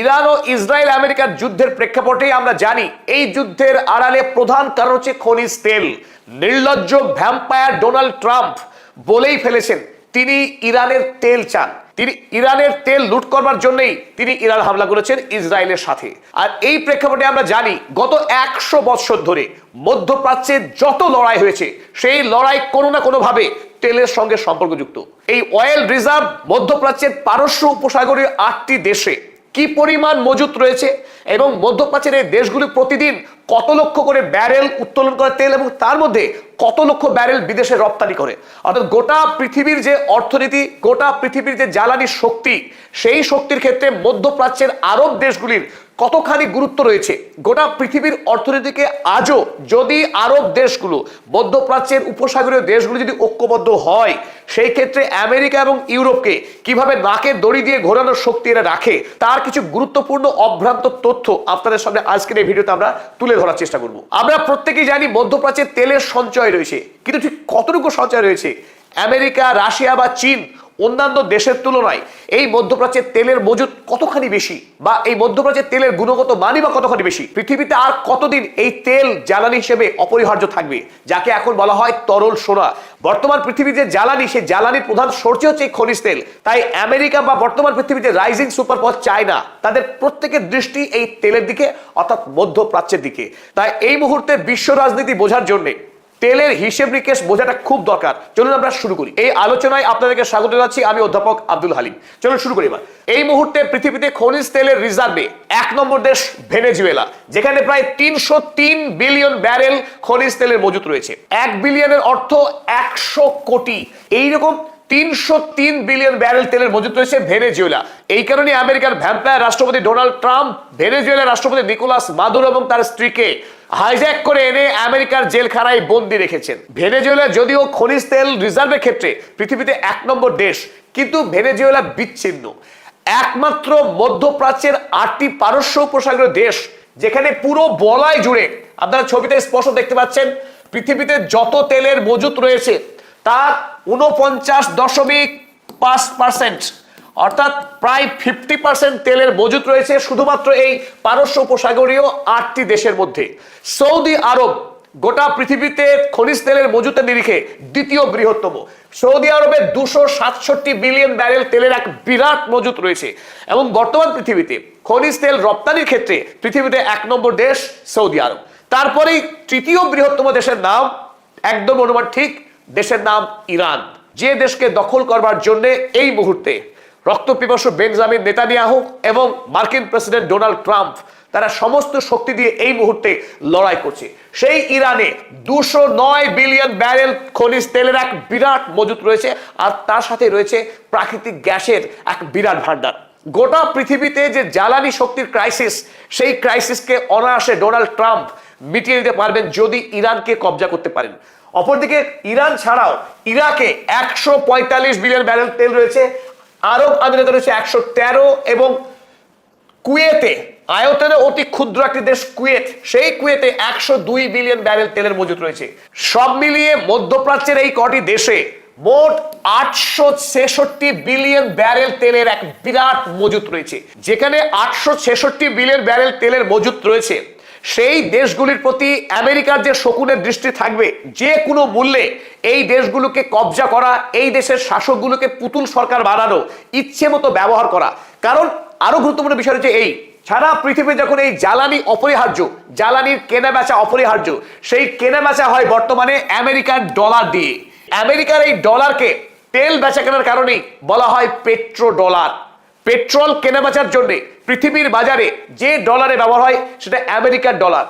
Iran ও Israel আমেরিকার যুদ্ধের প্রেক্ষাপটে আমরা জানি এই যুদ্ধের আড়ালে প্রধান কারণ হচ্ছে খনিজ তেল। নির্লজ্জ ভ্যাম্পায়ার ডোনাল্ড ট্রাম্প বলেই ফেলেছেন তিনি ইরানের তেল চান। তিনি ইরানের তেল লুট করবার জন্যই তিনি ইরান হামলা করেছেন ইসরায়েলের সাথে। আর এই প্রেক্ষাপটে আমরা জানি গত 100 বছর ধরে মধ্যপ্রাচ্যে যত লড়াই হয়েছে সেই লড়াই কোনো না কোনো ভাবে তেলের সঙ্গে সম্পর্কযুক্ত। এই অয়েল রিজার্ভ মধ্যপ্রাচ্যের পারস্য উপসাগরীয় 8টি দেশে কি পরিমাণ মজুত রয়েছে এবং মধ্যপ্রাচ্যের এই দেশগুলি প্রতিদিন কত লক্ষ করে ব্যারেল উত্তোলন করে তেল এবং তার মধ্যে কত লক্ষ ব্যারেল বিদেশে রপ্তানি করে। অর্থাৎ গোটা পৃথিবীর যে অর্থনীতি, গোটা পৃথিবীর যে জ্বালানি শক্তি, সেই শক্তির ক্ষেত্রে মধ্যপ্রাচ্যের আরব দেশগুলির কতখানি গুরুত্ব রয়েছে। গোটা পৃথিবীর অর্থনীতিকে আজও যদি আরব দেশগুলো, মধ্যপ্রাচ্যের উপসাগরীয় দেশগুলো যদি ঐক্যবদ্ধ হয়, সেই ক্ষেত্রে আমেরিকা এবং ইউরোপকে কিভাবে নাকের দড়ি দিয়ে ঘোরানোর শক্তি এরা রাখে তার কিছু গুরুত্বপূর্ণ অভ্রান্ত তথ্য আপনাদের সামনে আজকের এই ভিডিওতে আমরা তুলে ধরার চেষ্টা করব। আমরা প্রত্যেকেই জানি মধ্যপ্রাচ্যে তেলের সঞ্চয় রয়েছে, কিন্তু ঠিক কতটুকু সঞ্চয় রয়েছে? আমেরিকা, রাশিয়া বা চীন অন্যান্য দেশের তুলনায় এই মধ্যপ্রাচ্যের তেলের মজুত কতখানি বেশি, বা এই মধ্যপ্রাচ্যের তেলের গুণগত মানই বা কতখানি বেশি? পৃথিবীতে আর কতদিন এই তেল জ্বালানি হিসেবে অপরিহার্য থাকবে, যাকে এখন বলা হয় তরল সোনা? বর্তমান পৃথিবীর যে জ্বালানি, সেই জ্বালানির প্রধান সোর্স হচ্ছে এই খনিজ তেল। তাই আমেরিকা বা বর্তমান পৃথিবীতে রাইজিং সুপার পাওয়ার চায়না, তাদের প্রত্যেকের দৃষ্টি এই তেলের দিকে, অর্থাৎ মধ্যপ্রাচ্যের দিকে। তাই এই মুহূর্তে বিশ্ব রাজনীতি বোঝার জন্য তেলের হিসেব নিকেশ বোঝাটা খুব দরকার। চলুন আমরা শুরু করি। এই আলোচনায় আপনাদেরকে স্বাগত জানাচ্ছি, আমি অধ্যাপক আব্দুল হালিম। চলুন শুরু করি এবার। এই মুহূর্তে পৃথিবীতে খনিজ তেলের রিজার্ভে 1 নম্বর দেশ ভেনেজুয়েলা, যেখানে প্রায় 303 বিলিয়ন ব্যারেল খনিজ তেলের মজুত রয়েছে। 1 বিলিয়নের অর্থ 100 কোটি। এইরকম 303 বিলিয়ন ব্যারেল তেলের মজুত রয়েছে ভেনেজুয়েলা। এই কারণে আমেরিকার ভ্যাম্পায়ার রাষ্ট্রপতি ডোনাল্ড ট্রাম্প ভেনেজুয়েলার রাষ্ট্রপতি নিকোলাস মাদুরো এবং তার স্ত্রীকে হাইজ্যাক করে এনে আমেরিকার জেলখানায় বন্দী রেখেছেন। ভেনেজুয়েলা যদিও খনিজ তেল রিজার্ভের ক্ষেত্রে পৃথিবীতে 1 নম্বর দেশ, কিন্তু ভেনেজুয়েলা বিচ্ছিন্ন। একমাত্র মধ্যপ্রাচ্যের 8টি পারস্য উপসাগরীয় দেশ, যেখানে পুরো বলয় জুড়ে আপনারা ছবিতে স্পষ্ট দেখতে পাচ্ছেন পৃথিবীতে যত তেলের মজুত রয়েছে তার 49.5%, অর্থাৎ প্রায় 50% তেলের মজুত রয়েছে শুধুমাত্র এই পারস্য উপসাগরীয় 8টি দেশের মধ্যে। সৌদি আরব গোটা পৃথিবীতে খনিজ তেলের মজুতের নিরিখে দ্বিতীয় বৃহত্তম। সৌদি আরবে 267 বিলিয়ন ব্যারেল তেলের এক বিরাট মজুত রয়েছে এবং বর্তমান পৃথিবীতে খনিজ তেল রপ্তানির ক্ষেত্রে পৃথিবীতে 1 নম্বর দেশ সৌদি আরব। তারপরেই তৃতীয় বৃহত্তম দেশের নাম, একদম অনুমান ঠিক, দেশের নাম ইরান, যে দেশকে দখল করবার জন্য এই মুহূর্তে রক্তপিপাসু বেঞ্জামিন নেতানিয়াহু এবং মার্কিন প্রেসিডেন্ট ডোনাল্ড ট্রাম্প তারা সমস্ত শক্তি দিয়ে এই মুহূর্তে লড়াই করছে। সেই ইরানে 209 বিলিয়ন ব্যারেল খনিজ তেলের এক বিরাট মজুত রয়েছে, আর তার সাথে রয়েছে প্রাকৃতিক গ্যাসের এক বিরাট ভান্ডার। গোটা পৃথিবীতে যে জ্বালানি শক্তির ক্রাইসিস, সেই ক্রাইসিসকে অনায়াসে ডোনাল্ড ট্রাম্প মিটিয়ে দিতে পারবেন যদি ইরানকে কবজা করতে পারেন। অপরদিকে ইরান ছাড়াও ইরাকে 145 বিলিয়ন ব্যারেল তেল রয়েছে, আরব আমিরাতে রয়েছে 113, এবং কুয়েতে, আয়তনে অতি ক্ষুদ্র একটি দেশ কুয়েত, সেই কুয়েতে 102 বিলিয়ন ব্যারেল তেলের মজুত রয়েছে। সব মিলিয়ে মধ্যপ্রাচ্যের এই কটি দেশে মোট 866 বিলিয়ন ব্যারেল তেলের এক বিরাট মজুত রয়েছে। যেখানে 866 বিলিয়ন ব্যারেল তেলের মজুত রয়েছে, সেই দেশগুলির প্রতি আমেরিকার যে শকুনের দৃষ্টি থাকবে, যে কোনো মূল্যে এই দেশগুলোকে কবজা করা, এই দেশের শাসকগুলোকে পুতুল সরকার বানানো, ইচ্ছে মতো ব্যবহার করা। কারণ আরো গুরুত্বপূর্ণ বিষয় হচ্ছে এই, সারা পৃথিবী যখন এই জ্বালানি অপরিহার্য, জ্বালানির কেনা বেচা অপরিহার্য, সেই কেনা বেচা হয় বর্তমানে আমেরিকান ডলার দিয়ে। আমেরিকার এই ডলারকে তেল বেচা কেনার কারণেই বলা হয় পেট্রো ডলার। পেট্রোল কেনা বেচার জন্য পৃথিবীর বাজারে যে ডলারে ব্যবহার হয় সেটা আমেরিকার ডলার,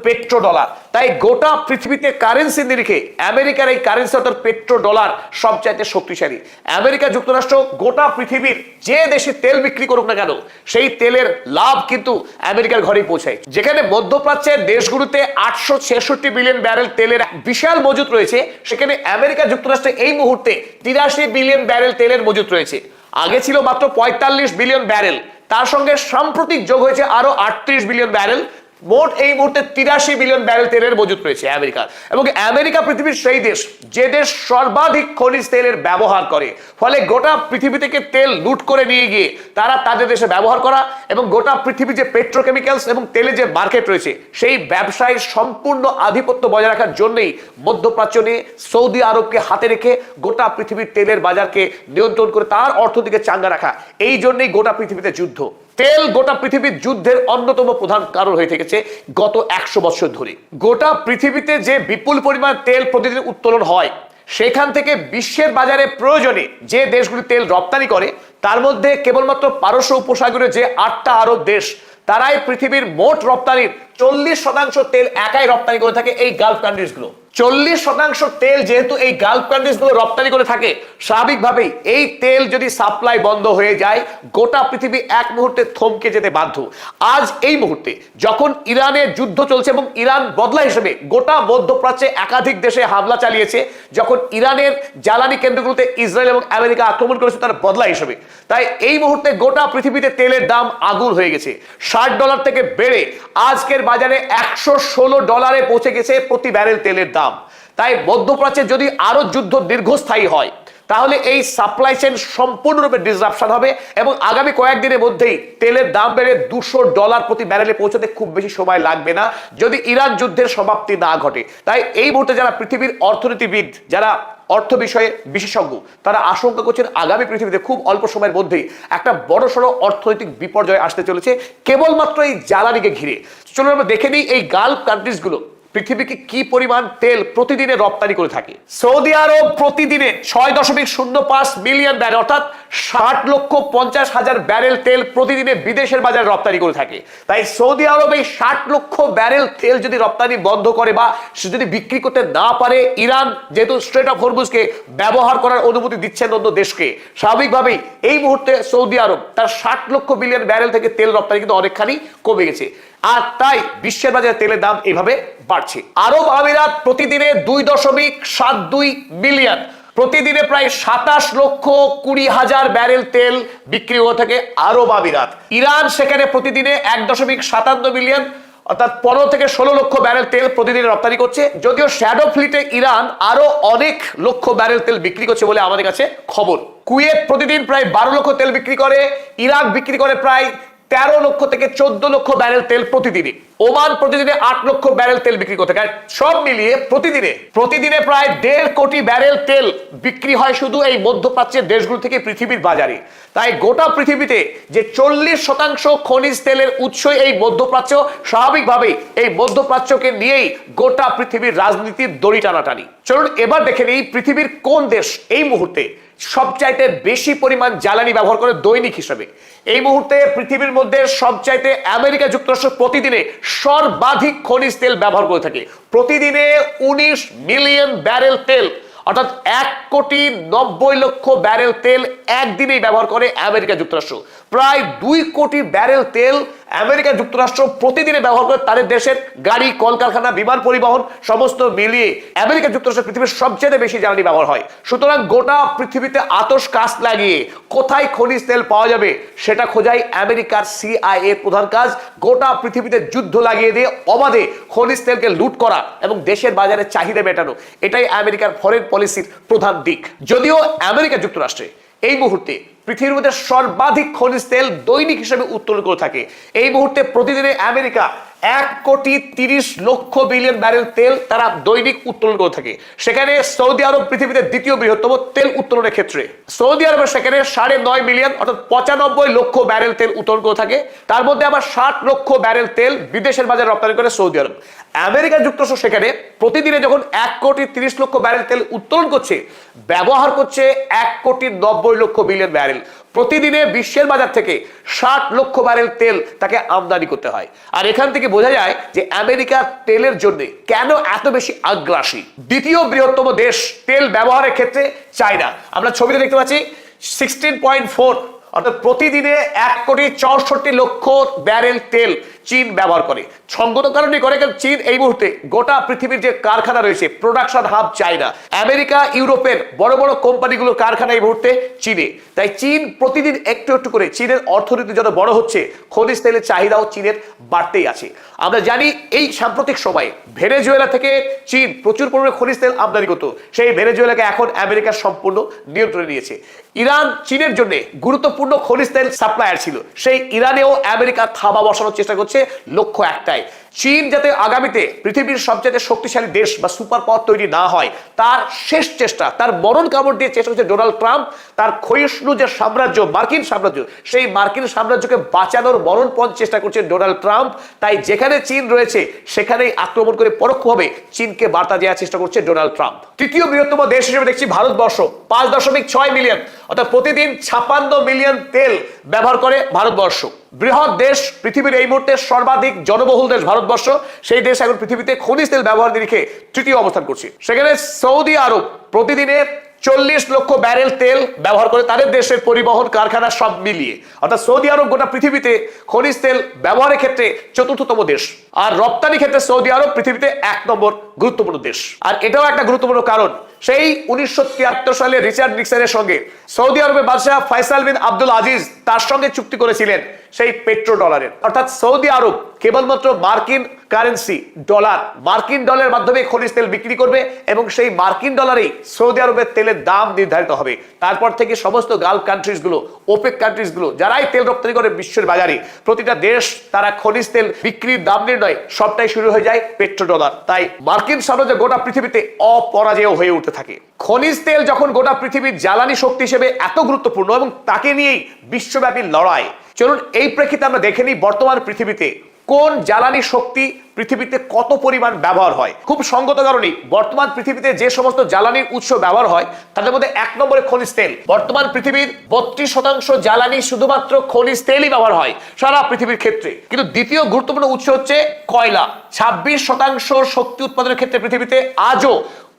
পেট্রো ডলার। তাই গোটা পৃথিবীতে কারেন্সি নিরিখে আমেরিকার এই কারেন্সি অর্থাৎ পেট্রো ডলার সবচাইতে শক্তিশালী। আমেরিকা যুক্তরাষ্ট্র গোটা পৃথিবীর যে দেশে তেল বিক্রি করুক না কেন, সেই তেলের লাভ কিন্তু আমেরিকার ঘরেই পৌঁছায়। যেখানে মধ্যপ্রাচ্যের দেশগুলোতে 866 বিলিয়ন ব্যারেল তেলের বিশাল মজুত রয়েছে, সেখানে আমেরিকা যুক্তরাষ্ট্রে এই মুহূর্তে 83 বিলিয়ন ব্যারেল তেলের মজুত রয়েছে। আগে ছিল মাত্র 45 বিলিয়ন ব্যারেল, তার সঙ্গে সাম্প্রতিক যোগ হয়েছে আরো 38 বিলিয়ন ব্যারেল, মোট এই মুহূর্তে 83 বিলিয়ন ব্যারেল তেলের মজুদ রয়েছে আমেরিকার। এবং আমেরিকা পৃথিবীর সেই দেশ যে দেশ সর্বাধিক খনিজ তেলের ব্যবহার করে, ফলে গোটা পৃথিবী থেকে তেল লুট করে নিয়ে গিয়ে তারা তাদের দেশে ব্যবহার করা এবং গোটা পৃথিবীর যে পেট্রোকেমিক্যালস এবং তেলের যে মার্কেট রয়েছে সেই ব্যবসায় সম্পূর্ণ আধিপত্য বজায় রাখার জন্যই মধ্যপ্রাচ্য নিয়ে সৌদি আরবকে হাতে রেখে গোটা পৃথিবীর তেলের বাজারকে নিয়ন্ত্রণ করে তার অর্থনীতিকে চাঙ্গা রাখা, এই জন্যই গোটা পৃথিবীতে যুদ্ধ। তেল গোটা পৃথিবীর যুদ্ধের অন্যতম প্রধান কারণ হয়ে থেকেছে গত 100 বছর ধরে। গোটা পৃথিবীতে যে বিপুল পরিমাণ তেল প্রতিদিন উত্তোলন হয়, সেখান থেকে বিশ্বের বাজারে প্রয়োজনে যে দেশগুলি তেল রপ্তানি করে তার মধ্যে কেবলমাত্র পারস্য উপসাগরে যে 8টা আরব দেশ, তারাই পৃথিবীর মোট রপ্তানির 40% তেল একাই রপ্তানি করে থাকে এই গালফ কান্ট্রিজগুলো। 40% তেল যেহেতু এই গালফ কান্ট্রিজগুলো রপ্তানি করে থাকে, স্বাভাবিকভাবেই এই তেল যদি সাপ্লাই বন্ধ হয়ে যায় গোটা পৃথিবী এক মুহূর্তে থমকে যেতে বাধ্য। আজ এই মুহূর্তে যখন ইরানের যুদ্ধ চলছে এবং ইরান বদলা হিসেবে গোটা মধ্যপ্রাচ্যে একাধিক দেশে হামলা চালিয়েছে, যখন ইরানের জ্বালানি কেন্দ্রগুলোতে ইসরায়েল এবং আমেরিকা আক্রমণ করেছে তার বদলা হিসেবে, তাই এই মুহূর্তে গোটা পৃথিবীতে তেলের দাম আগুন হয়ে গেছে। $60 থেকে বেড়ে আজকের বাজারে $116 পৌঁছে গেছে প্রতি ব্যারেল তেলের দাম। তাই মধ্যপ্রাচ্যে যদি আরো যুদ্ধ দীর্ঘস্থায়ী হয় তাহলে এই সাপ্লাই চেইন সম্পূর্ণরূপে ডিসরাপশন হবে এবং আগামী কয়েকদিনের মধ্যেই তেলের দাম বেড়ে $200 প্রতি ব্যারেলে পৌঁছতে খুব বেশি সময় লাগবে না যদি ইরান যুদ্ধের সমাপ্তি না ঘটে। তাই এই মুহূর্তে যারা পৃথিবীর অর্থনীতিবিদ, যারা অর্থ বিষয়ে বিশেষজ্ঞ, তারা আশঙ্কা করছেন আগামী পৃথিবীতে খুব অল্প সময়ের মধ্যেই একটা বড়সড় অর্থনৈতিক বিপর্যয় আসতে চলেছে কেবলমাত্র এই জ্বালানিকে ঘিরে। চলুন আমরা দেখে নিই এই গালফ কান্ট্রিজগুলো পৃথিবীকে কি পরিমাণ তেল প্রতিদিনে রপ্তানি করে থাকে। সৌদি আরব প্রতিদিনে 6.05 মিলিয়ন ব্যারেল অর্থাৎ 60,50,000 ব্যারেল তেল প্রতিদিনে বিদেশের বাজারে রপ্তানি করে থাকে। তাই সৌদি আরব এই 60 লক্ষ ব্যারেল তেল যদি রপ্তানি বন্ধ করে বা সে যদি বিক্রি করতে না পারে, ইরান যেহেতু স্ট্রেট অফ হরমুজকে ব্যবহার করার অনুমতি দিচ্ছেন অন্য দেশকে, স্বাভাবিকভাবেই এই মুহূর্তে সৌদি আরব তার 60 লক্ষ বিলিয়ন ব্যারেল থেকে তেল রপ্তানি কিন্তু অনেকখানি কমে গেছে। আর তাই বিশ্বের বাজারে তেলের দাম এইভাবে বাড়ছে। আরব আমিরাত প্রতিদিনে 2.72 মিলিয়ন, প্রতিদিনে প্রায় 27,20,000 ব্যারেল তেল বিক্রি হয়ে থাকে আরব আমিরাত। ইরান সেখানে প্রতিদিনে 1.57 মিলিয়ন অর্থাৎ 15 থেকে 16 লক্ষ ব্যারেল তেল প্রতিদিন রপ্তানি করছে। যদিও শ্যাডো ফ্লিটে ইরান আরো অনেক লক্ষ ব্যারেল তেল বিক্রি করছে বলে আমাদের কাছে খবর। কুয়েত প্রতিদিন প্রায় 12 লক্ষ তেল বিক্রি করে, ইরাক বিক্রি করে প্রায় 13 লক্ষ থেকে 14 লক্ষ ব্যারেল তেল প্রতিদিনে, ওমান প্রতিদিনে 8 লক্ষ ব্যারেল তেল বিক্রি করতে থাকে। সব মিলিয়ে প্রতিদিনে প্রায় 1.5 কোটি ব্যারেল তেল বিক্রি হয় শুধু এই মধ্যপ্রাচ্যের দেশগুলো থেকে পৃথিবীর বাজারে। তাই গোটা পৃথিবীতে যে 40% খনিজ তেলের উৎস এই মধ্যপ্রাচ্য, স্বাভাবিকভাবেই এই মধ্যপ্রাচ্যকে নিয়েই গোটা পৃথিবীর রাজনীতির দড়ি টানাটানি। চলুন এবার দেখে নিই পৃথিবীর কোন দেশ এই মুহূর্তে সবচাইতে বেশি পরিমাণ জ্বালানি ব্যবহার করে দৈনিক হিসাবে। এই মুহূর্তে পৃথিবীর মধ্যে সবচাইতে আমেরিকা যুক্তরাষ্ট্র প্রতিদিনে সর্বাধিক খনিজ তেল ব্যবহার করে থাকে। প্রতিদিনে 19 মিলিয়ন ব্যারেল তেল অর্থাৎ 1,90,00,000 ব্যারেল তেল একদিনেই ব্যবহার করে আমেরিকা যুক্তরাষ্ট্র। প্রায় 2 কোটি ব্যারেল তেল আমেরিকা যুক্তরাষ্ট্র প্রতিদিনে ব্যবহার করে তাদের দেশের গাড়ি, কলকারখানা, বিমান পরিবহন সমস্ত মিলিয়ে আমেরিকা যুক্তরাষ্ট্র পৃথিবীর সবচেয়ে বেশি জ্বালানি ব্যবহার হয়। সুতরাং গোটা পৃথিবীতে আতশ কাজ লাগিয়ে কোথায় খনিজ তেল পাওয়া যাবে সেটা খোঁজাই আমেরিকার CIA প্রধান কাজ। গোটা পৃথিবীতে যুদ্ধ লাগিয়ে দিয়ে অবাধে খনিজ তেলকে লুট করা এবং দেশের বাজারে চাহিদা মেটানো, এটাই আমেরিকার ফরেন পলিসির প্রধান দিক। যদিও আমেরিকা যুক্তরাষ্ট্রে এই মুহূর্তে পৃথিবীর মধ্যে সর্বাধিক খনিজ তেল দৈনিক হিসেবে উত্তোলন করে থাকে। এই মুহূর্তে প্রতিদিনে আমেরিকা 1,30,00,000 বিলিয়ন ব্যারেল তেল তারা দৈনিক উত্তোলন করে থাকে। সেখানে সৌদি আরব পৃথিবীতে দ্বিতীয় বৃহত্তম তেল উত্তোলনের ক্ষেত্রে। সৌদি আরবের সেখানে 9.5 মিলিয়ন অর্থাৎ 95 লক্ষ ব্যারেল তেল উত্তোলন করে থাকে। তার মধ্যে আবার 60 লক্ষ ব্যারেল তেল বিদেশের বাজারে রপ্তানি করে সৌদি আরব। আমেরিকা যুক্তরাষ্ট্র সেখানে প্রতিদিনে যখন 1,30,00,000 ব্যারেল তেল উত্তোলন করছে, ব্যবহার করছে 1,90,00,000 বিলিয়ন ব্যারেল। প্রতিদিনে বিশ্বের বাজার থেকে 60 লক্ষ ব্যারেল তেল তাকে আমদানি করতে হয়। আর এখান থেকে বোঝা যায় যে আমেরিকা তেলের জন্য কেন এত বেশি আগ্রাসী। দ্বিতীয় বৃহত্তম দেশ তেল ব্যবহারের ক্ষেত্রে চায়না। আমরা ছবিতে দেখতে পাচ্ছি 16.4 অর্থাৎ প্রতিদিনে 1,64,00,000 ব্যারেল তেল চীন ব্যবহার করে। সঙ্গত কারণে করে চীন এই মুহূর্তে গোটা পৃথিবীর যে কারখানা রয়েছে, প্রোডাকশন হাব চায়না। আমেরিকা, ইউরোপের বড় বড় কোম্পানিগুলোর কারখানা এই মুহূর্তে চীনে। তাই চীন প্রতিদিন একটু একটু করে চীনের অর্থনীতি যত বড় হচ্ছে, খনিজ তেলের চাহিদাও চীনের বাড়তেই আছে। আমরা জানি এই সাম্প্রতিক সময়ে ভেনেজুয়েলা থেকে চীন প্রচুর পরিমাণে খনিজ তেল আমদানি করত, সেই ভেনেজুয়েলাকে এখন আমেরিকা সম্পূর্ণ নিয়ন্ত্রণে নিয়েছে। ইরান চীনের জন্য গুরুত্বপূর্ণ খনিজ তেল সাপ্লায়ার ছিল, সেই ইরানেও আমেরিকা থাবা বসানোর চেষ্টা করছে, লক্ষ্য একটাই, চীন যাতে আগামীতে পৃথিবীর সবচেয়ে শক্তিশালী দেশ বা সুপার পাওয়ার তৈরি না হয়, তার শেষ চেষ্টা, তার মরণ কামড় দিয়ে চেষ্টা করছে ডোনাল্ড ট্রাম্প তার ক্ষয়িষ্ণু যে সাম্রাজ্য, মার্কিন সাম্রাজ্য, সেই মার্কিন সাম্রাজ্যকে বাঁচানোর মরণপণ চেষ্টা করছে ডোনাল্ড ট্রাম্প। তাই যেখানে চীন রয়েছে সেখানেই আক্রমণ করে পরোক্ষভাবে চীনকে বার্তা দেওয়ার চেষ্টা করছে ডোনাল্ড ট্রাম্প। তৃতীয় বৃহত্তম দেশ হিসেবে দেখছি ভারতবর্ষ, 5.6 মিলিয়ন, অর্থাৎ প্রতিদিন 56 মিলিয়ন তেল ব্যবহার করে ভারতবর্ষ। বৃহৎ দেশ, পৃথিবীর এই মুহূর্তে সর্বাধিক জনবহুল দেশ ভারতবর্ষ, সেই দেশ এখন পৃথিবীতে খনিজ তেল ব্যবহার নিরিখে তৃতীয় অবস্থান করছে। সেখানে সৌদি আরব প্রতিদিনে 40 লক্ষ ব্যারেল তেল ব্যবহার করে তাদের দেশের পরিবহন কারখানা সব মিলিয়ে, অর্থাৎ সৌদি আরব গোটা পৃথিবীতে খনিজ তেল ব্যবহারের ক্ষেত্রে 4র্থতম দেশ, আর রপ্তানি ক্ষেত্রে সৌদি আরব পৃথিবীতে 1 নম্বর গুরুত্বপূর্ণ দেশ। আর এটাও একটা গুরুত্বপূর্ণ কারণ, সেই 1973 সালে রিচার্ড নিক্সনের সঙ্গে সৌদি আরবের বাদশাহ ফয়সাল বিন আব্দুল আজিজ তার সঙ্গে চুক্তি করেছিলেন সেই পেট্রো ডলারের, অর্থাৎ সৌদি আরব কেবলমাত্র মার্কিন কারেন্সি ডলার, মার্কিন ডলারের মাধ্যমে খনিজ তেল বিক্রি করবে এবং সেই মার্কিন ডলারেই সৌদি আরবের তেলের দাম নির্ধারিত হবে। তারপর থেকে সমস্ত গালফ কান্ট্রিজগুলো, ওপেক কান্ট্রিজগুলো যারাই তেল রপ্তানি করে বিশ্বের বাজারে, প্রতিটা দেশ তারা খনিজ তেল বিক্রির দাম নির্ণয় সবটাই শুরু হয়ে যায় পেট্রো ডলার। তাই মার্কিন সাম্রাজ্য গোটা পৃথিবীতে অপরাজেয় হয়ে উঠতে থাকে। খনিজ তেল যখন গোটা পৃথিবীর জ্বালানি শক্তি হিসেবে এত গুরুত্বপূর্ণ এবং তাকে নিয়েই বিশ্বব্যাপী লড়াই, চলুন এই প্রেক্ষিতে আমরা দেখে নিই বর্তমান পৃথিবীতে কোন জ্বালানি শক্তি পৃথিবীতে কত পরিমাণ ব্যবহার হয়। খুব সঙ্গত কারণেই বর্তমান পৃথিবীতে যে সমস্ত জ্বালানির উৎস ব্যবহার হয় তাদের মধ্যে 1 নম্বরে খনিজ তেল। বর্তমান পৃথিবীর 32% জ্বালানি শুধুমাত্র খনিজ তেলই ব্যবহার হয় সারা পৃথিবীর ক্ষেত্রে। কিন্তু দ্বিতীয় গুরুত্বপূর্ণ উৎস হচ্ছে কয়লা। 26% শক্তি উৎপাদনের ক্ষেত্রে পৃথিবীতে আজও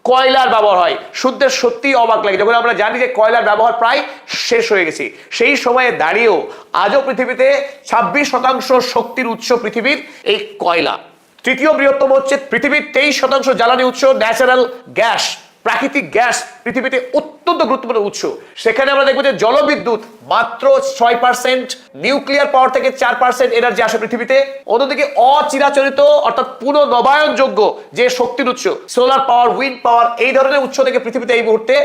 কয়লার ব্যবহার হয়। শুনতে সত্যি অবাক লাগে যখন আমরা জানি যে কয়লার ব্যবহার প্রায় শেষ হয়ে গেছে। সেই সময়ে দাঁড়িয়েও আজও পৃথিবীতে 26% শক্তির উৎস পৃথিবীর এই কয়লা। তৃতীয় বৃহত্তম হচ্ছে পৃথিবীর 23% জ্বালানি উৎস ন্যাচারাল গ্যাস, প্রাকৃতিক গ্যাস পৃথিবীতে অত্যন্ত গুরুত্বপূর্ণ উৎস। সেখানে আমরা দেখবো যে জলবিদ্যুৎ মাত্র 6%, নিউক্লিয়ার পাওয়ার থেকে 4% এনার্জি আসে পৃথিবীতে। অন্যদিকে অচিরাচরিত অর্থাৎ পুনর্নবায়নযোগ্য যে শক্তির উৎস, সোলার পাওয়ার, উইন্ড পাওয়ার, এই ধরনের উৎস থেকে পৃথিবীতে এই মুহূর্তে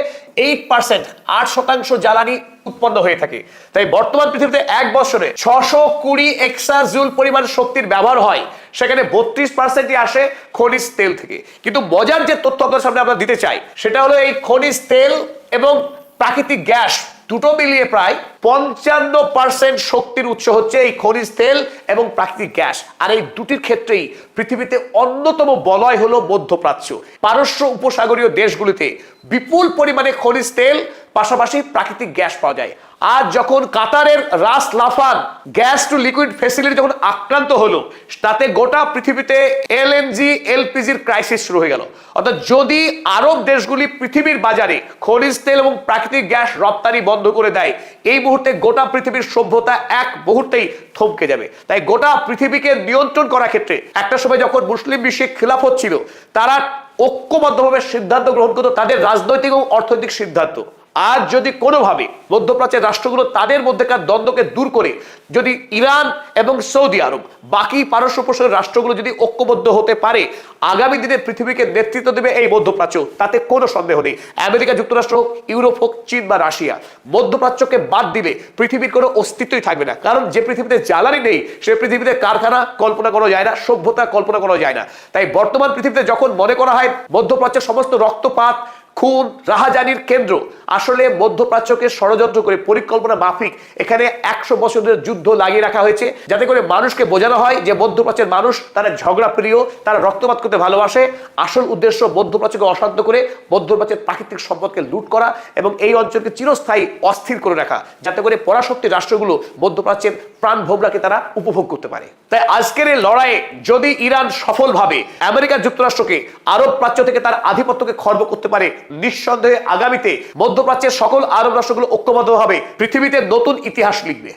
8%, 8% জ্বালানি উৎপন্ন হয়ে থাকে। তাই বর্তমান পৃথিবীতে এক বছরে 620 এক্সাজুল পরিমাণ শক্তির ব্যবহার হয়, সেখানে 32%ই আসে খনিজ তেল থেকে। কিন্তু মজার যে তথ্য আপনার সামনে আমরা দিতে চাই সেটা হলো এই খনিজ তেল এবং প্রাকৃতিক গ্যাস দুটো মিলিয়ে প্রায় 55% শক্তির উৎস হচ্ছে এই খনিজ তেল এবং প্রাকৃতিক গ্যাস। আর এই দুটির ক্ষেত্রেই পৃথিবীতে অন্যতম বলয় হলো মধ্যপ্রাচ্য। পারস্য উপসাগরীয় দেশগুলিতে বিপুল পরিমাণে খনিজ তেল পাশাপাশি প্রাকৃতিক গ্যাস পাওয়া যায়। আজ যখন কাতারের রাস লাফান গ্যাস টু লিকুইড ফ্যাসিলিটি যখন আক্রান্ত হলো, তাতে গোটা পৃথিবীতে এলএনজি এলপিজির ক্রাইসিস শুরু হয়ে গেল। অর্থাৎ যদি আরব দেশগুলি পৃথিবীর বাজারে খনিজ তেল এবং প্রাকৃতিক গ্যাস রপ্তানি বন্ধ করে দেয়, এই মুহূর্তে গোটা পৃথিবীর সভ্যতা এক মুহূর্তেই থমকে যাবে। তাই গোটা পৃথিবীকে নিয়ন্ত্রণ করার ক্ষেত্রে একটা সময় যখন মুসলিম বিশ্বে খিলাফত ছিল, তারা ঐক্যবদ্ধভাবে সিদ্ধান্ত গ্রহণ করত, তাদের রাজনৈতিক এবং অর্থনৈতিক সিদ্ধান্ত। আজ যদি কোনোভাবে মধ্যপ্রাচ্যের রাষ্ট্রগুলো তাদের মধ্যেকার দ্বন্দ্বকে দূর করে যদি ইরান এবং সৌদি আরব, বাকি পারস্য উপসাগরের রাষ্ট্রগুলো যদি ঐক্যবদ্ধ হতে পারে, আগামী দিনে পৃথিবীকে নেতৃত্ব দেবে এই মধ্যপ্রাচ্য, তাতে কোনো সন্দেহ নেই। আমেরিকা যুক্তরাষ্ট্র হোক, ইউরোপ হোক, চীন বা রাশিয়া, মধ্যপ্রাচ্যকে বাদ দিলে পৃথিবীর কোনো অস্তিত্বই থাকবে না। কারণ যে পৃথিবীতে জ্বালানি নেই, সে পৃথিবীতে কারখানা কল্পনা করা যায় না, সভ্যতা কল্পনা করা যায় না। তাই বর্তমান পৃথিবীতে যখন মনে করা হয় মধ্যপ্রাচ্যের সমস্ত রক্তপাত, খুন, রাহাজানির কেন্দ্র, আসলে মধ্যপ্রাচ্যকে ষড়যন্ত্র করে পরিকল্পনা মাফিক এখানে 100 বছরের যুদ্ধ লাগিয়ে রাখা হয়েছে, যাতে করে মানুষকে বোঝানো হয় যে মধ্যপ্রাচ্যের মানুষ তারা ঝগড়া প্রিয়, তারা রক্তপাত করতে ভালোবাসে। আসল উদ্দেশ্য মধ্যপ্রাচ্যকে অশান্ত করে মধ্যপ্রাচ্যের প্রাকৃতিক সম্পদকে লুট করা এবং এই অঞ্চলকে চিরস্থায়ী অস্থির করে রাখা, যাতে করে পরাশক্তি রাষ্ট্রগুলো মধ্যপ্রাচ্যের প্রাণ ভোগটাকে তারা উপভোগ করতে পারে। তাই আজকের এই লড়াইয়ে যদি ইরান সফলভাবে আমেরিকা যুক্তরাষ্ট্রকে আরব প্রাচ্য থেকে তার আধিপত্যকে খর্ব করতে পারে, নিঃসন্দেহে আগামীতে মধ্যপ্রাচ্যের সকল আরব রাষ্ট্রগুলো ঐক্যবদ্ধ হবে, পৃথিবীতে নতুন ইতিহাস লিখবে।